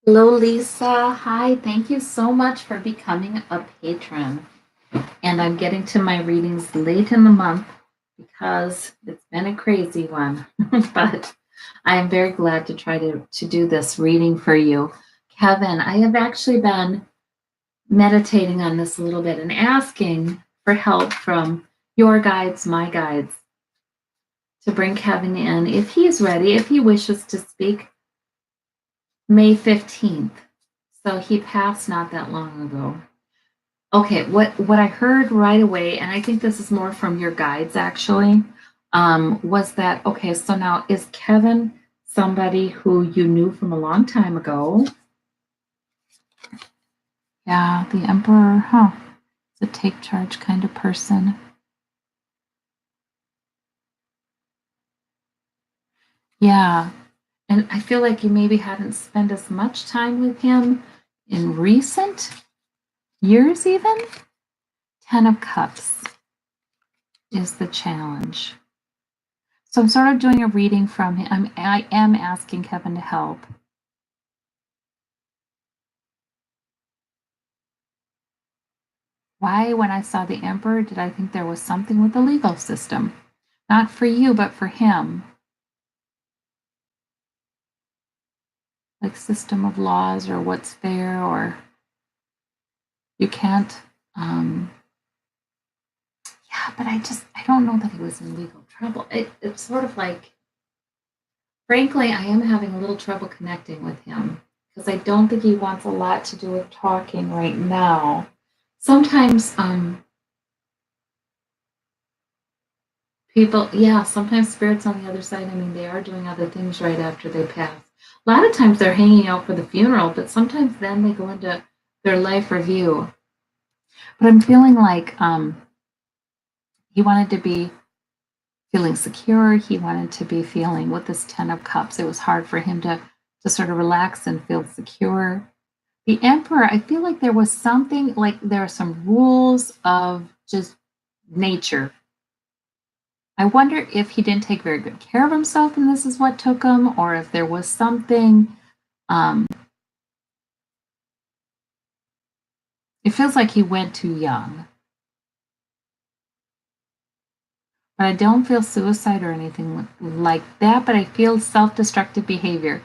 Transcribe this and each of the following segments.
Hello, Lisa. Hi, thank you so much for becoming a patron. And I'm getting to my readings late in the month because it's been a crazy one. But I am very glad to try to do this reading for you. Kevin, I have actually been meditating on this a little bit and asking for help from your guides, my guides, to bring Kevin in if he's ready, if he wishes to speak May 15th. So he passed not that long ago. Okay, what I heard right away, and I think this is more from your guides actually, was that okay? So now is Kevin somebody who you knew from a long time ago? Yeah, the Emperor, huh? It's a take charge kind of person. Yeah, and I feel like you maybe hadn't spent as much time with him in recent years, even. Ten of Cups is the challenge. So I'm sort of doing a reading from him. I am asking Kevin to help. Why, when I saw the Emperor, did I think there was something with the legal system? Not for you, but for him. Like system of laws or what's fair, or you can't. Yeah, but I don't know that he was in legal trouble. It's sort of like, frankly, I am having a little trouble connecting with him because I don't think he wants a lot to do with talking right now. Sometimes people, yeah, sometimes spirits on the other side, I mean, they are doing other things right after they pass. A lot of times they're hanging out for the funeral, but sometimes then they go into their life review. But I'm feeling like he wanted to be feeling secure. He wanted to be feeling with this Ten of Cups. It was hard for him to sort of relax and feel secure. The Emperor, I feel like there was something like there are some rules of just nature. I wonder if he didn't take very good care of himself and this is what took him, or if there was something. Um, it feels like he went too young. But I don't feel suicide or anything like that, but I feel self destructive behavior.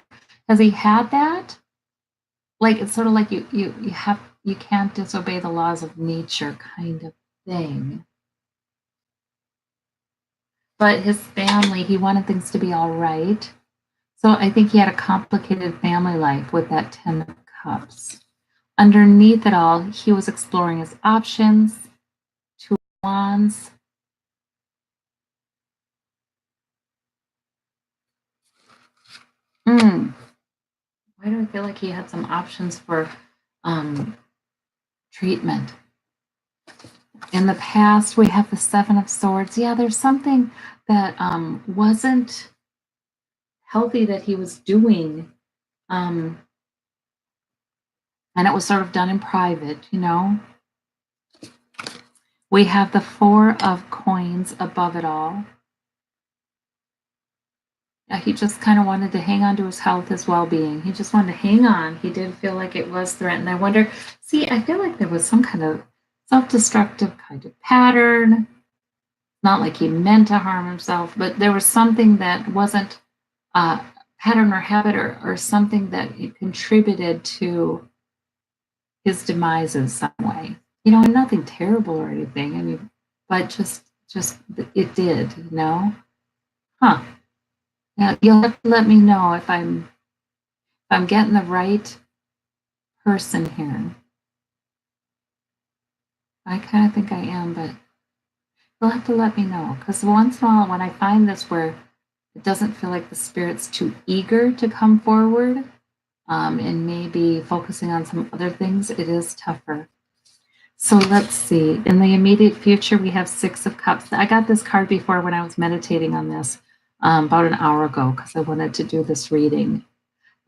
Has he had that? Like it's sort of like you can't disobey the laws of nature kind of thing. But his family, he wanted things to be all right. So I think he had a complicated family life with that Ten of Cups. Underneath it all, he was exploring his options. Two of Wands. Why do I feel like he had some options for um, treatment? In the past, we have the Seven of Swords. Yeah, there's something that wasn't healthy that he was doing. And it was sort of done in private, you know? We have the Four of Coins above it all. He just kind of wanted to hang on to his health, his well-being. He just wanted to hang on. He did feel like it was threatened. I wonder, see, I feel like there was some kind of self-destructive kind of pattern. Not like he meant to harm himself, but there was something that wasn't a pattern or habit or something that contributed to his demise in some way. You know, nothing terrible or anything. I mean, but just it did, you know? Huh. Yeah, you'll have to let me know if I'm getting the right person here. I kind of think I am, but you'll have to let me know because once in a while, when I find this where it doesn't feel like the spirit's too eager to come forward, and maybe focusing on some other things, it is tougher. So let's see. In the immediate future, we have Six of Cups. I got this card before when I was meditating on this about an hour ago because I wanted to do this reading.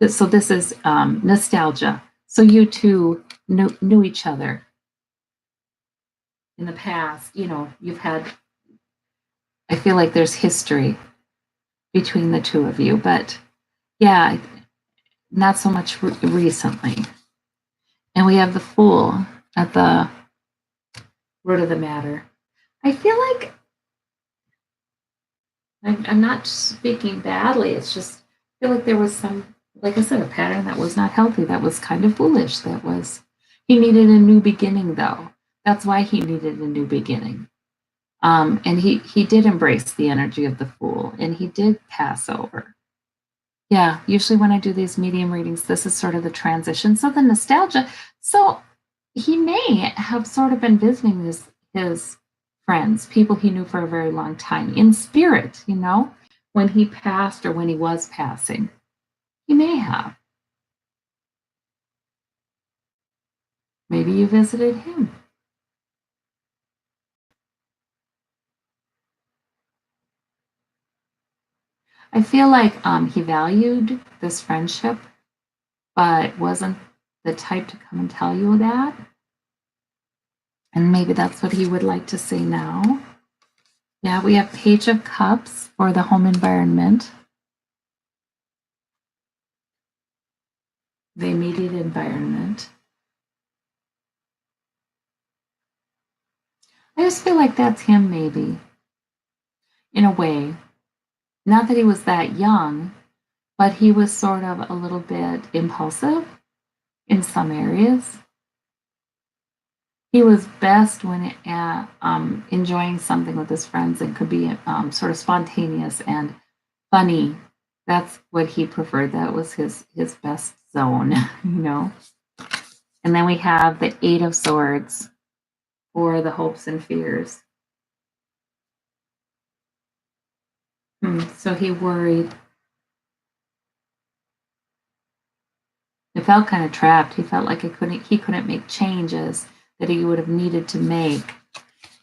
So this is nostalgia. So you two knew each other in the past. You know, you've had, I feel like there's history between the two of you. But yeah, not so much recently. And we have the Fool at the root of the matter. I feel like I'm not speaking badly. It's just I feel like there was some, like I said, a pattern that was not healthy, that was kind of foolish. That was he needed a new beginning, though. That's why he needed a new beginning. And he did embrace the energy of the Fool, and he did pass over. Yeah, usually when I do these medium readings, this is sort of the transition. So the nostalgia. So he may have sort of been visiting his friends, people he knew for a very long time, in spirit, when he passed or when he was passing. He may have. Maybe you visited him. I feel like he valued this friendship, but wasn't the type to come and tell you that. And maybe that's what he would like to say now. Yeah, we have Page of Cups for the home environment. The immediate environment. I just feel like that's him, maybe, in a way. Not that he was that young, but he was sort of a little bit impulsive in some areas. He was best when enjoying something with his friends and could be sort of spontaneous and funny. That's what he preferred. That was his best zone. And then we have the Eight of Swords for the hopes and fears. So he worried. He felt kind of trapped. He felt like he couldn't make changes that he would have needed to make.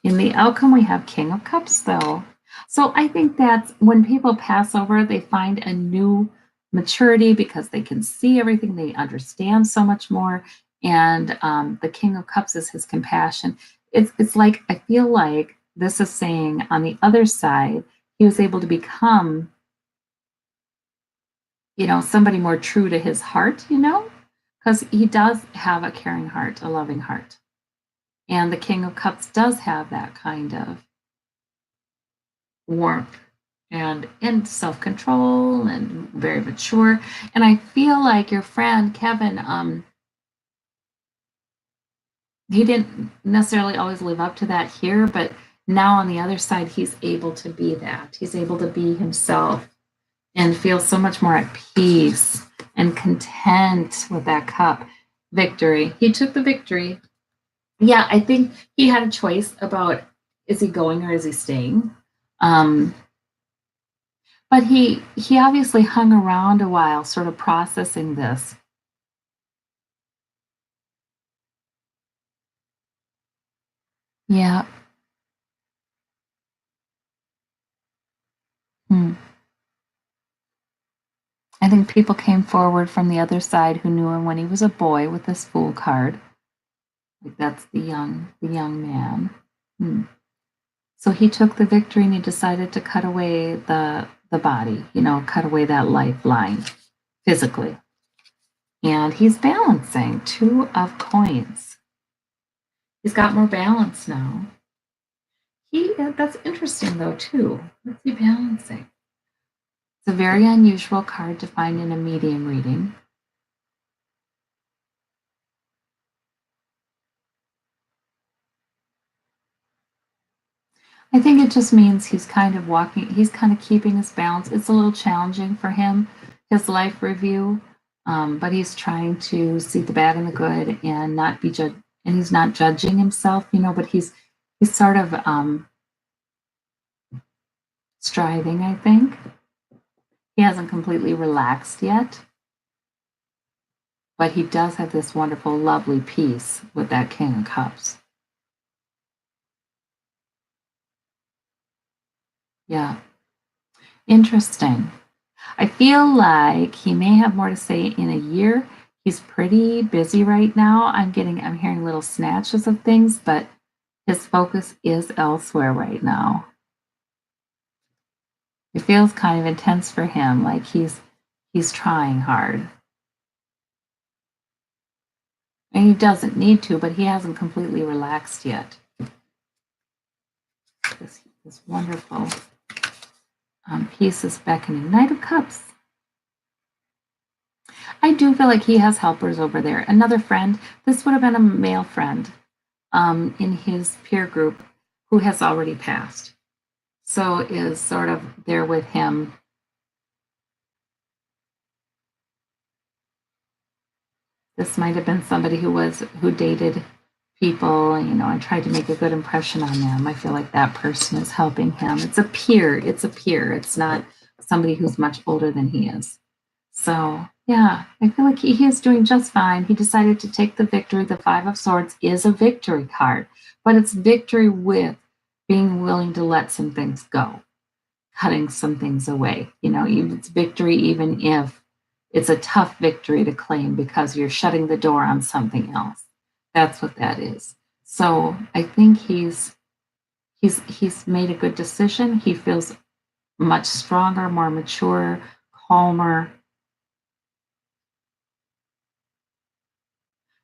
In the outcome, we have King of Cups, though. So I think that's when people pass over, they find a new maturity because they can see everything, they understand so much more. And the King of Cups is his compassion. It's like, I feel like this is saying on the other side, he was able to become, somebody more true to his heart, because he does have a caring heart, a loving heart. And the King of Cups does have that kind of warmth and self-control and very mature. And I feel like your friend Kevin, he didn't necessarily always live up to that here, but now on the other side, he's able to be that. He's able to be himself and feel so much more at peace and content with that cup. Victory. He took the victory. Yeah, I think he had a choice about, is he going or is he staying? But he obviously hung around a while, sort of processing this. Yeah. Hmm. I think people came forward from the other side who knew him when he was a boy with this Fool card. Like that's the young man. Hmm. So he took the victory and he decided to cut away the body, cut away that lifeline physically. And he's balancing 2 of coins. He's got more balance now. That's interesting though too. What's he balancing? It's a very unusual card to find in a medium reading. I think it just means he's kind of keeping his balance. It's a little challenging for him, his life review, but he's trying to see the bad and the good and not be judged. And he's not judging himself, but he's sort of striving, I think. He hasn't completely relaxed yet, but he does have this wonderful, lovely peace with that King of Cups. Yeah. Interesting. I feel like he may have more to say in a year. He's pretty busy right now. I'm hearing little snatches of things, but his focus is elsewhere right now. It feels kind of intense for him, like he's trying hard. And he doesn't need to, but he hasn't completely relaxed yet. This wonderful piece is beckoning. Knight of Cups. I do feel like he has helpers over there. Another friend, this would have been a male friend in his peer group who has already passed. So is sort of there with him. This might have been somebody who dated people, and tried to make a good impression on them. I feel like that person is helping him. It's a peer. It's not somebody who's much older than he is. So yeah, I feel like he is doing just fine. He decided to take the victory. The Five of Swords is a victory card, but it's victory with being willing to let some things go, cutting some things away. It's victory even if it's a tough victory to claim because you're shutting the door on something else. That's what that is. So I think he's made a good decision. He feels much stronger, more mature, calmer.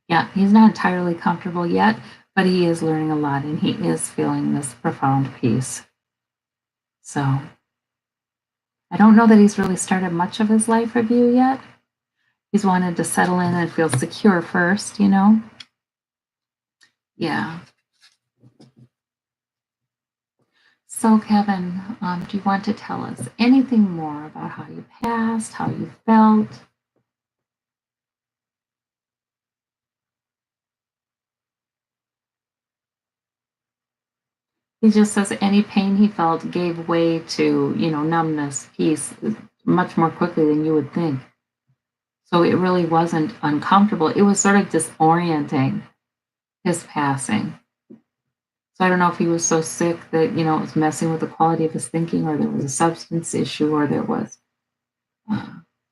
Yeah, he's not entirely comfortable yet, but he is learning a lot and he is feeling this profound peace. So I don't know that he's really started much of his life review yet. He's wanted to settle in and feel secure first. Yeah. So, Kevin, do you want to tell us anything more about how you passed, how you felt? He just says any pain he felt gave way to, numbness, peace, much more quickly than you would think. So it really wasn't uncomfortable. It was sort of disorienting, his passing. So I don't know if he was so sick that, it was messing with the quality of his thinking, or there was a substance issue, or there was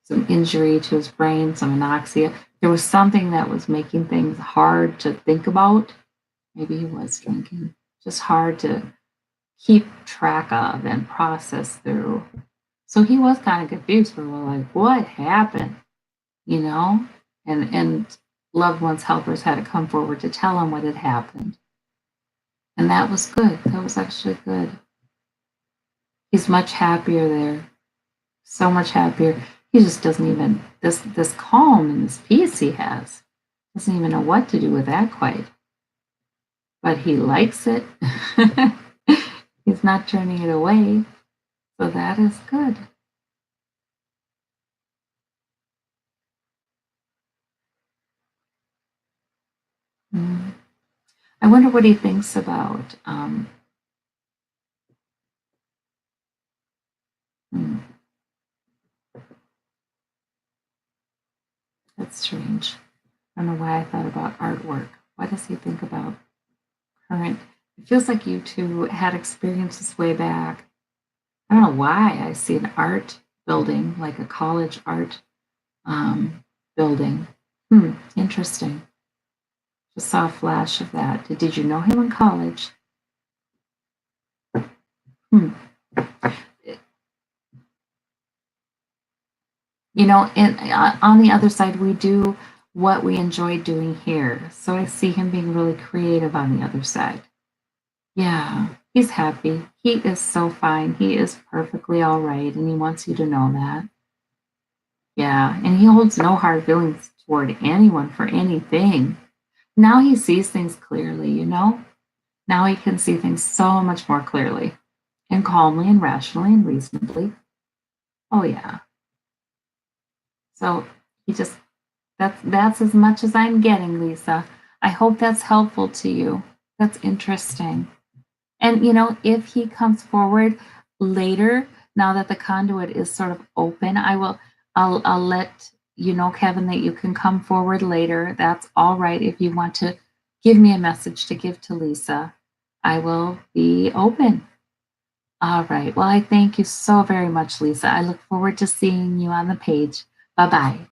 some injury to his brain, some anoxia. There was something that was making things hard to think about. Maybe he was drinking, just hard to keep track of and process through. So he was kind of confused. We were like, what happened? And loved ones, helpers had to come forward to tell him what had happened. And that was good. That was actually good. He's much happier there. So much happier. He just doesn't even, this calm and this peace he has, doesn't even know what to do with that quite. But he likes it. He's not turning it away. So that is good. Mm. I wonder what he thinks about. That's strange. I don't know why I thought about artwork. What does he think about current? It feels like you two had experiences way back. I don't know why I see an art building, like a college art building. Interesting. Just saw a flash of that. Did you know him in college? On the other side, we do what we enjoy doing here. So I see him being really creative on the other side. Yeah, he's happy. He is so fine. He is perfectly all right, and he wants you to know that. Yeah, and he holds no hard feelings toward anyone for anything. Now he sees things clearly. Now he can see things so much more clearly and calmly and rationally and reasonably. Oh yeah. So he just that's as much as I'm getting, Lisa. I hope that's helpful to you. That's interesting. And if he comes forward later, now that the conduit is sort of open, I'll let you know, Kevin, that you can come forward later. That's all right. If you want to give me a message to give to Lisa, I will be open. All right. Well, I thank you so very much, Lisa. I look forward to seeing you on the page. Bye bye.